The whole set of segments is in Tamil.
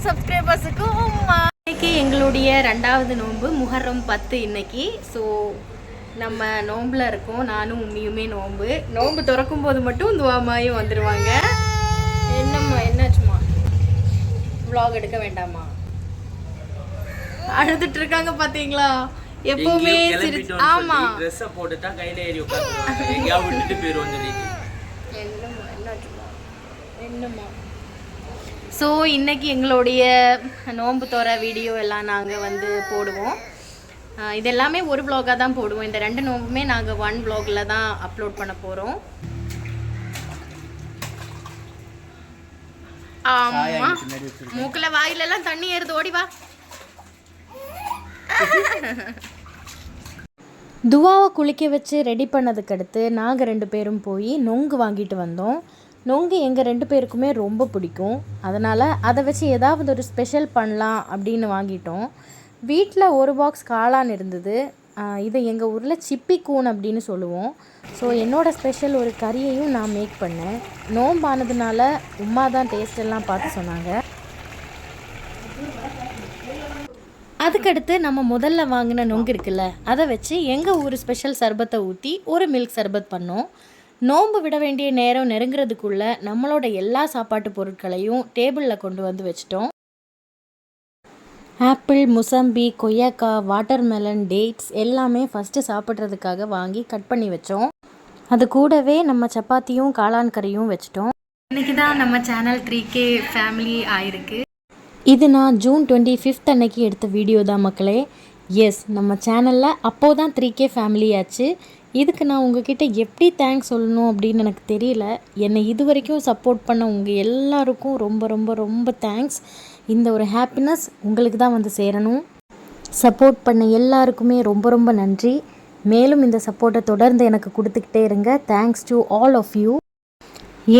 சப்ஸ்கிரைபர்ஸுக்கும் இன்னைக்கு எங்களுடைய 2வது நோன்பு முஹர்ரம் 10 இன்னைக்கு. ஸோ நம்ம நோம்பில் இருக்கோம். நானும் உண்மையுமே நோன்பு திறக்கும் போது மட்டும் துவாமாயும் வந்துடுவாங்க. என்னம்மா என்னாச்சுமா? vlog எடுக்க வேண்டாமா? அழுதுட்டு இருக்காங்க பாத்தீங்களா? எப்பவுமே ஆமா Dress போட்டுட்டா கையில ஏறி உட்கார்ந்து எங்கயா விட்டுட்டு போயிடுவோம் சொல்லிட்டு. என்னம்மா ஸோ இன்றைக்கி எங்களுடைய நோன்பு தோற வீடியோ எல்லாம் நாங்கள் வந்து போடுவோம். இது எல்லாமே ஒரு vlog-ஆ தான் போடுவோம். இந்த 2 நோம்புமே நாங்கள் 1 vlog-ல தான் அப்லோட் பண்ண போகிறோம். ஆமாம், மூக்கில் வாயிலெல்லாம் தண்ணி ஏறுது, ஓடி வா. துவாவை குளிக்க வச்சு ரெடி பண்ணதுக்கடுத்து நாங்கள் 2 பேரும் போய் நொங்கு வாங்கிட்டு வந்தோம். நொங்கு எங்கள் 2 பேருக்குமே ரொம்ப பிடிக்கும். அதனால் அதை வச்சு ஏதாவது ஒரு ஸ்பெஷல் பண்ணலாம் அப்படின்னு வாங்கிட்டோம். வீட்டில் ஒரு பாக்ஸ் காளான் இருந்தது. இது எங்கள் ஊரில் சிப்பி கூன் அப்படின்னு சொல்லுவோம். ஸோ என்னோடய ஸ்பெஷல் ஒரு கறியையும் நான் மேக் பண்ணேன். நோம்பானதுனால உமா தான் டேஸ்ட் எல்லாம் பார்த்து சொன்னாங்க. அதுக்கடுத்து நம்ம முதல்ல வாங்கின நொங்கு இருக்குல்ல, அதை வச்சு எங்கள் ஊர் ஸ்பெஷல் சர்பத்தை ஊற்றி ஒரு மில்க் சர்பத் பண்ணோம். நோன்பு விட வேண்டிய நேரம் நெருங்கிறதுக்குள்ளே நம்மளோட எல்லா சாப்பாட்டு பொருட்களையும் டேபிளில் கொண்டு வந்து வச்சிட்டோம். ஆப்பிள், முசம்பி, கொய்யாக்கா, வாட்டர்மெலன், டேட்ஸ் எல்லாமே ஃபஸ்ட்டு சாப்பிட்றதுக்காக வாங்கி கட் பண்ணி வச்சோம். அது கூடவே நம்ம சப்பாத்தியும் காளான் கறியும் வச்சிட்டோம். இன்றைக்கி தான் நம்ம சேனல் 3K ஃபேமிலி ஆயிருக்கு. இது நான் ஜூன் 25 அன்னைக்கு எடுத்த வீடியோ தான் மக்களே. எஸ், நம்ம சேனலில் அப்போது தான் 3K ஃபேமிலி ஆச்சு. இதுக்கு நான் உங்ககிட்ட எப்படி தேங்க்ஸ் சொல்லணும் அப்படின்னு எனக்கு தெரியல. என்னை இது வரைக்கும் சப்போர்ட் பண்ண உங்கள் எல்லாருக்கும் ரொம்ப ரொம்ப ரொம்ப தேங்க்ஸ். இந்த ஒரு ஹாப்பினஸ் உங்களுக்கு தான் வந்து சேரணும். சப்போர்ட் பண்ண எல்லாருக்குமே ரொம்ப ரொம்ப நன்றி. மேலும் இந்த சப்போர்ட்டை தொடர்ந்து எனக்கு கொடுத்துக்கிட்டே இருங்க. Thanks to all of you.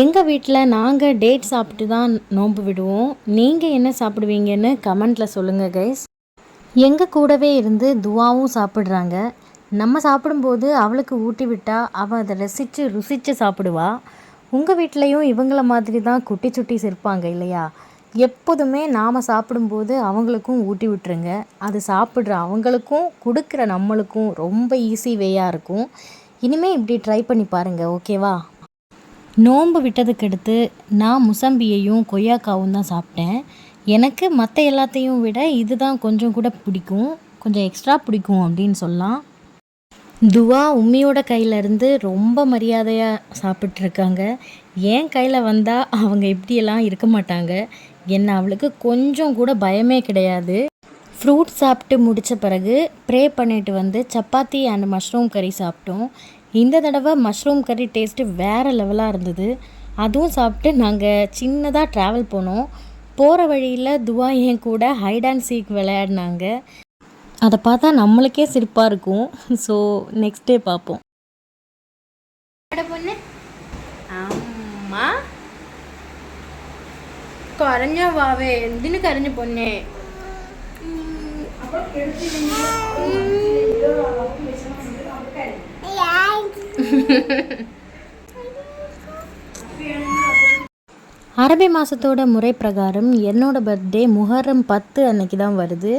எங்கள் வீட்டில் நாங்கள் டேட் சாப்பிட்டு தான் நோன்பு விடுவோம். நீங்கள் என்ன சாப்பிடுவீங்கன்னு கமெண்ட்டில் சொல்லுங்கள் கைஸ். எங்கள் கூடவே இருந்து துவாவும் சாப்பிட்றாங்க. நம்ம சாப்பிடும்போது அவளுக்கு ஊட்டி விட்டால் அவள் அதை ருசித்து சாப்பிடுவா. உங்கள் வீட்லேயும் இவங்கள மாதிரி தான் குட்டி சுட்டிஸ் இருப்பாங்க இல்லையா? எப்போதுமே நாம் சாப்பிடும்போது அவங்களுக்கும் ஊட்டி விட்டுருங்க. அது சாப்பிட்ற அவங்களுக்கும் கொடுக்குற நம்மளுக்கும் ரொம்ப ஈஸி வேயாக இருக்கும். இனிமேல் இப்படி ட்ரை பண்ணி பாருங்கள், ஓகேவா? நோன்பு விட்டதுக்கடுத்து நான் முசம்பியையும் கொய்யாக்காவும் தான் சாப்பிட்டேன். எனக்கு மற்ற எல்லாத்தையும் விட இது தான் கொஞ்சம் கூட பிடிக்கும், கொஞ்சம் எக்ஸ்ட்ரா பிடிக்கும் அப்படின்னு சொல்லலாம். துவா உம்மியோட கையிலேருந்து ரொம்ப மரியாதையாக சாப்பிட்ருக்காங்க. என் கையில் வந்தால் அவங்க இப்படியெல்லாம் இருக்க மாட்டாங்க. என்ன அவளுக்கு கொஞ்சம் கூட பயமே கிடையாது. ஃப்ரூட் சாப்பிட்டு முடித்த பிறகு ப்ரே பண்ணிட்டு வந்து சப்பாத்தி அண்ட் மஷ்ரூம் கறி சாப்பிட்டோம். இந்த தடவை மஷ்ரூம் கறி டேஸ்ட்டு வேறு லெவலாக இருந்தது. அதுவும் சாப்பிட்டு நாங்கள் சின்னதாக ட்ராவல் போனோம். போகிற வழியில் துவா என் கூட ஹைட் அண்ட் சீக் விளையாடினாங்க. அதை பார்த்தா நம்மளுக்கே சிரிப்பாக இருக்கும். ஸோ நெக்ஸ்ட் டே பார்ப்போம். பொண்ணு ஆமா கரைஞ்ச வாவே எந்தினு கரைஞ்ச பொண்ணே. அரபி மாதத்தோட முறை பிரகாரம் என்னோடய பர்த்டே முஹர்ரம் 10 அன்னைக்கு தான் வருது.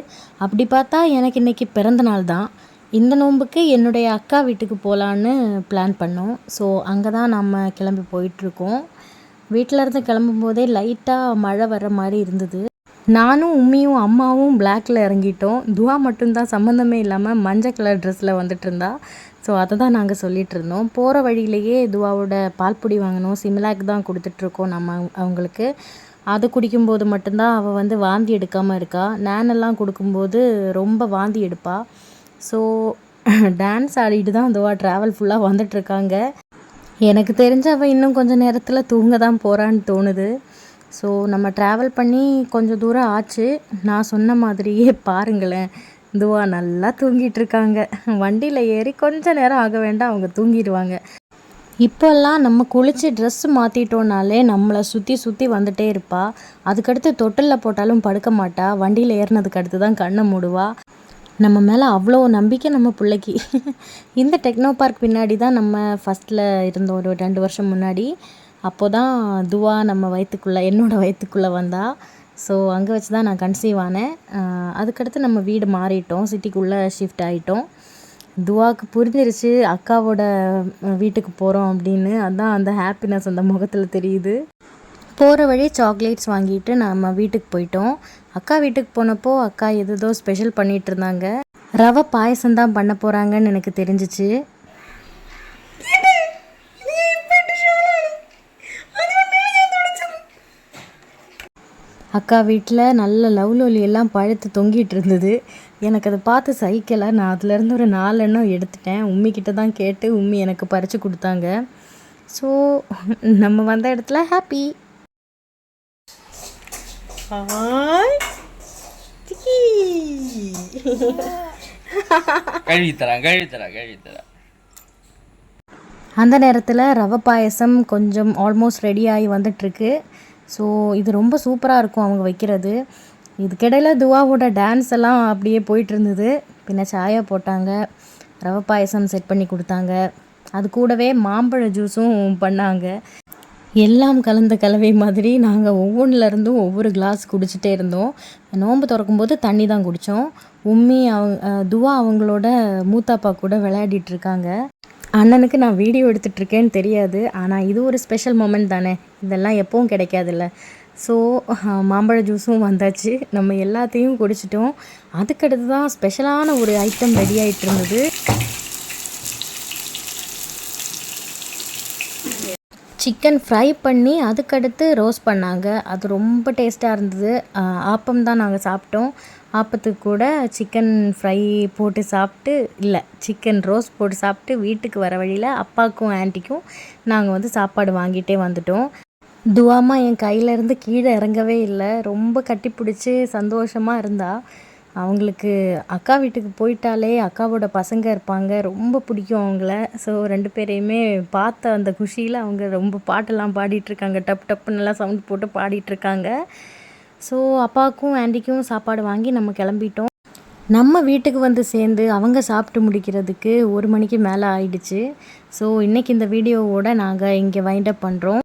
அப்படி பார்த்தா எனக்கு இன்றைக்கி பிறந்த நாள் தான். இந்த நோன்புக்கு என்னுடைய அக்கா வீட்டுக்கு போகலான்னு பிளான் பண்ணோம். ஸோ அங்கே தான் நம்ம கிளம்பி போயிட்டுருக்கோம். வீட்டிலேருந்து கிளம்பும்போதே லைட்டாக மழை வர்ற மாதிரி இருந்தது. நானும் உம்மியும் அம்மாவும் பிளாக்கில் இறங்கிட்டோம். துவா மட்டும்தான் சம்மந்தமே இல்லாமல் மஞ்சள் கலர் ட்ரெஸ்ஸில் வந்துட்டு இருந்தா. ஸோ அதை தான் நாங்கள் சொல்லிகிட்டு இருந்தோம். போகிற வழியிலேயே துவாவோட பால்பொடி வாங்கினோம். சிமிலாக் தான் கொடுத்துட்ருக்கோம் நம்ம அவங்களுக்கு. அது குடிக்கும்போது மட்டும்தான் அவள் வந்து வாந்தி எடுக்காமல் இருக்கா. நேனெல்லாம் கொடுக்கும்போது ரொம்ப வாந்தி எடுப்பாள். ஸோ டான்ஸ் ஆடிட்டு தான் துவா ட்ராவல் ஃபுல்லாக வந்துட்டுருக்காங்க. எனக்கு தெரிஞ்ச அவள் இன்னும் கொஞ்சம் நேரத்தில் தூங்க தான் போகிறான்னு தோணுது. ஸோ நம்ம ட்ராவல் பண்ணி கொஞ்சம் தூரம் ஆச்சு. நான் சொன்ன மாதிரியே பாருங்களேன், துவா நல்லா தூங்கிட்டு இருக்காங்க. வண்டியில் ஏறி கொஞ்சம் நேரம் ஆக வேண்டாம், அவங்க தூங்கிடுவாங்க. இப்போல்லாம் நம்ம குளித்து ட்ரெஸ்ஸு மாற்றிட்டோன்னாலே நம்மளை சுற்றி வந்துகிட்டே இருப்பாள். அதுக்கடுத்து தொட்டிலில் போட்டாலும் படுக்க மாட்டா. வண்டியில் ஏறினதுக்கு அடுத்து தான் கண்ணை மூடுவா. நம்ம மேலே அவ்வளோ நம்பிக்கை நம்ம பிள்ளைக்கு. இந்த டெக்னோ பார்க் பின்னாடி தான் நம்ம ஃபஸ்ட்டில் இருந்தோம், ஒரு 2 வருஷம் முன்னாடி. அப்போ தான் துவா நம்ம வயிற்றுக்குள்ளே என்னோடய வயிற்றுக்குள்ளே வந்தால். ஸோ அங்கே வச்சு தான் நான் கன்சீவ் ஆனேன். அதுக்கடுத்து நம்ம வீடு மாறிட்டோம், சிட்டிக்குள்ளே ஷிஃப்ட் ஆகிட்டோம். துவாக்கு புரிஞ்சிருச்சு அக்காவோட வீட்டுக்கு போகிறோம் அப்படின்னு. அதான் அந்த ஹாப்பினஸ் அந்த முகத்தில் தெரியுது. போகிற வழி சாக்லேட்ஸ் வாங்கிட்டு நம்ம வீட்டுக்கு போயிட்டோம். அக்கா வீட்டுக்கு போனப்போ அக்கா எதோ ஸ்பெஷல் பண்ணிகிட்டு இருந்தாங்க. ரவை பாயசம் தான் பண்ண போகிறாங்கன்னு எனக்கு தெரிஞ்சிச்சு. அக்கா வீட்டில் நல்ல லவ்லோலி எல்லாம் பழுத்து தொங்கிட்டு இருந்தது. எனக்கு அதை பார்த்து சகிக்கலை. நான் அதுலேருந்து ஒரு 4 எண்ணம் எடுத்துட்டேன். உம்மிக்கிட்ட தான் கேட்டு உம்மி எனக்கு பறித்து கொடுத்தாங்க. ஸோ நம்ம வந்த இடத்துல ஹாப்பி. அந்த நேரத்தில் ரவை பாயசம் கொஞ்சம் ஆல்மோஸ்ட் ரெடி ஆகி வந்துட்டுருக்கு. ஸோ இது ரொம்ப சூப்பராக இருக்கும் அவங்க வைக்கிறது. இதுக்கிடையில் துவாவோட டான்ஸ் எல்லாம் அப்படியே போயிட்டு இருந்தது. பின்ன சாயா போட்டாங்க, ரவை பாயசம் செட் பண்ணி கொடுத்தாங்க, அது கூடவே மாம்பழ ஜூஸும் பண்ணாங்க. எல்லாம் கலந்த கலவை மாதிரி நாங்கள் ஒவ்வொன்றிலருந்தும் ஒவ்வொரு கிளாஸ் குடிச்சிட்டே இருந்தோம். நோன்பு திறக்கும்போது தண்ணி தான் குடித்தோம். உம்மி துவா அவங்களோட மூத்தாப்பா கூட விளையாடிட்டுருக்காங்க. அண்ணனுக்கு நான் வீடியோ எடுத்துகிட்ருக்கேன்னு தெரியாது. ஆனால் இது ஒரு ஸ்பெஷல் மொமெண்ட் தானே, இதெல்லாம் எப்பவும் கிடைக்காதுல்ல. ஸோ மாம்பழ ஜூஸும் வந்தாச்சு. நம்ம எல்லாத்தையும் குடிச்சிட்டோம். அதுக்கடுத்து தான் ஸ்பெஷலான ஒரு ஐட்டம் ரெடி ஆகிட்டு இருந்தது. சிக்கன் ஃப்ரை பண்ணி அதுக்கடுத்து ரோஸ்ட் பண்ணாங்க. அது ரொம்ப டேஸ்ட்டாக இருந்தது. ஆப்பம் தான் நாங்கள் சாப்பிட்டோம். ஆப்பத்துக்கு கூட சிக்கன் ஃப்ரை போட்டு சாப்பிட்டு, இல்லை சிக்கன் ரோஸ்ட் போட்டு சாப்பிட்டு வீட்டுக்கு வர வழியில் அப்பாவுக்கும் ஆன்ட்டிக்கும் நாங்கள் சாப்பாடு வாங்கிட்டே வந்துட்டோம். துவாமா என் கையிலேருந்து கீழே இறங்கவே இல்லை. ரொம்ப கட்டி பிடிச்சி சந்தோஷமாக இருந்தா. அவங்களுக்கு அக்கா வீட்டுக்கு போயிட்டாலே அக்காவோட பசங்க இருப்பாங்க, ரொம்ப பிடிக்கும் அவங்கள. ஸோ 2 பேரையுமே பார்த்த அந்த குஷியில் அவங்க ரொம்ப பாட்டெல்லாம் பாடிட்டுருக்காங்க, டப் டப்புன்னெல்லாம் சவுண்ட் போட்டு பாடிட்டுருக்காங்க. ஸோ அப்பாவுக்கும் ஆண்டிக்கும் சாப்பாடு வாங்கி நம்ம கிளம்பிட்டோம். நம்ம வீட்டுக்கு சேர்ந்து அவங்க சாப்பிட்டு முடிக்கிறதுக்கு 1 மணிக்கு மேலே ஆயிடுச்சு. ஸோ இன்றைக்கி இந்த வீடியோவோட நாங்கள் இங்கே வைண்ட் அப் பண்ணுறோம்.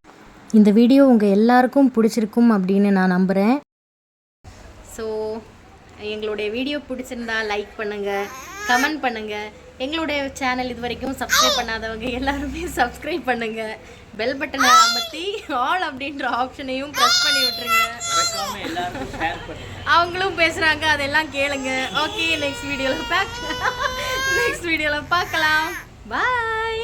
இந்த வீடியோ உங்கள் எல்லாருக்கும் பிடிச்சிருக்கும் அப்படின்னு நான் நம்புகிறேன். ஸோ எங்களுடைய வீடியோ பிடிச்சிருந்தா லைக் பண்ணுங்கள், கமெண்ட் பண்ணுங்கள். எங்களுடைய சேனல் இது வரைக்கும் சப்ஸ்கிரைப் பண்ணாதவங்க எல்லாருமே சப்ஸ்கிரைப் பண்ணுங்கள். பெல் பட்டனை அமர்த்தி ஆல் அப்படின்ற ஆப்ஷனையும் ப்ரெஸ் பண்ணி விட்டுருங்க. அவங்களும் பேசுகிறாங்க, அதெல்லாம் கேளுங்க. ஓகே, நெக்ஸ்ட் வீடியோவில் பார்க்கலாம். பாய்.